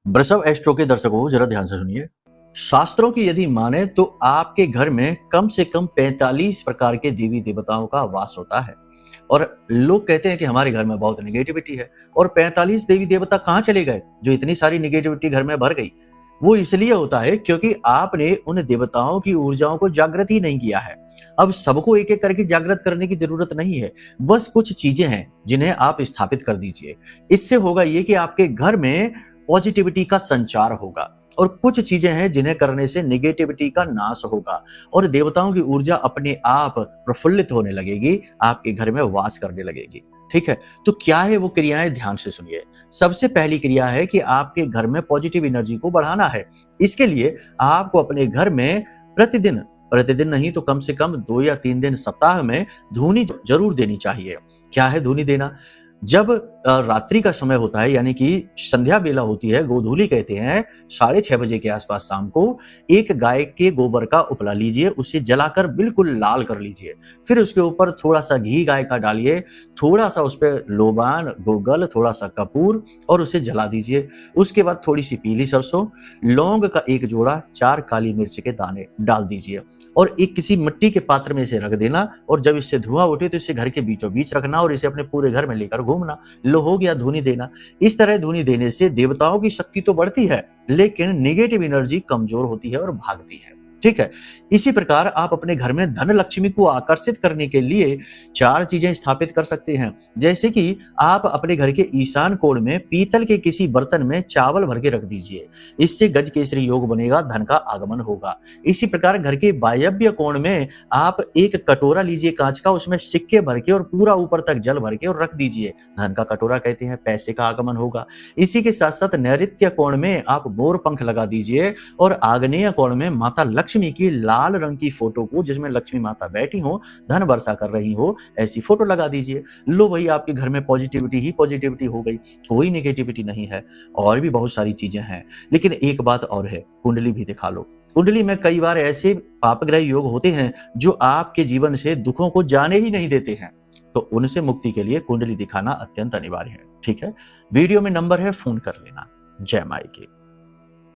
वृषभ एस्ट्रो के दर्शकों जरा ध्यान से सुनिए। शास्त्रों की यदि माने तो आपके घर में कम से कम 45 प्रकार के देवी देवताओं का वास होता है। और लोग कहते हैं कि हमारे घर में बहुत निगेटिविटी है, और 45 देवी देवता कहाँ चले गए जो इतनी सारी निगेटिविटी घर में भर गई। वो इसलिए होता है क्योंकि आपने उन देवताओं की ऊर्जाओं को जागृत ही नहीं किया है। अब सबको एक एक करके जागृत करने की जरूरत नहीं है, बस कुछ चीजें हैं जिन्हें आप स्थापित कर दीजिए। इससे होगा ये कि आपके घर में पॉजिटिविटी का संचार होगा, और कुछ चीजें हैं जिन्हें करने से नेगेटिविटी का नाश होगा और देवताओं की ऊर्जा अपने आप प्रफुल्लित होने लगेगी, आपके घर में वास करने लगेगी। ठीक है, तो क्या है वो क्रियाएं, ध्यान से सुनिए। सबसे पहली क्रिया है कि आपके घर में पॉजिटिव एनर्जी को बढ़ाना है। इसके लिए आपको अपने घर में प्रतिदिन प्रतिदिन नहीं तो कम से कम 2 या 3 दिन सप्ताह में धूनी जरूर देनी चाहिए। क्या है धूनी देना? जब रात्रि का समय होता है, यानी कि संध्या बेला होती है, गोधूली कहते हैं, 6:30 बजे के आसपास शाम को एक गाय के गोबर का उपला लीजिए, उसे जलाकर बिल्कुल लाल कर लीजिए। फिर उसके ऊपर थोड़ा सा घी गाय का डालिए, थोड़ा सा उस पर लोबान, गोगल, थोड़ा सा कपूर और उसे जला दीजिए। उसके बाद थोड़ी सी पीली सरसों, लौंग का एक जोड़ा, 4 काली मिर्च के दाने डाल दीजिए और एक किसी मिट्टी के पात्र में इसे रख देना। और जब इससे धुआं उठे तो इसे घर के बीचों बीच रखना और इसे अपने पूरे घर में लेकर घूमना। लो, हो गया धुनी देना। इस तरह धुनी देने से देवताओं की शक्ति तो बढ़ती है, लेकिन नेगेटिव एनर्जी कमजोर होती है और भागती है। ठीक है, इसी प्रकार आप अपने घर में धन लक्ष्मी को आकर्षित करने के लिए 4 चीजें स्थापित कर सकते हैं। जैसे कि आप अपने घर के ईशान कोण में पीतल के किसी बर्तन में चावल भर के रख दीजिए, इससे गज केसरी योग बनेगा, धन का आगमन होगा। इसी प्रकार घर के वायव्य कोण में आप एक कटोरा लीजिए कांच का, उसमें सिक्के भर के और पूरा ऊपर तक जल भर के और रख दीजिए, धन का कटोरा कहते हैं, पैसे का आगमन होगा। इसी के साथ साथ नैऋत्य कोण में आप मोर पंख लगा दीजिए और आग्नेय कोण में माता लक्ष्मी की लाल रंग की फोटो को, जिसमें लक्ष्मी माता बैठी हो, धन वर्षा कर रही हो, ऐसी फोटो लगा दीजिए। लो वही आपके घर में पॉजिटिविटी ही पॉजिटिविटी हो गई, कोई नेगेटिविटी नहीं है। और भी बहुत सारी चीजें हैं, लेकिन एक बात और है, कुंडली भी दिखा लो। कुंडली में कई बार ऐसे पापग्रह योग होते हैं जो आपके जीवन से दुखों को जाने ही नहीं देते हैं, तो उनसे मुक्ति के लिए कुंडली दिखाना अत्यंत अनिवार्य है। ठीक है, वीडियो में नंबर है, फोन कर लेना। जय माई की।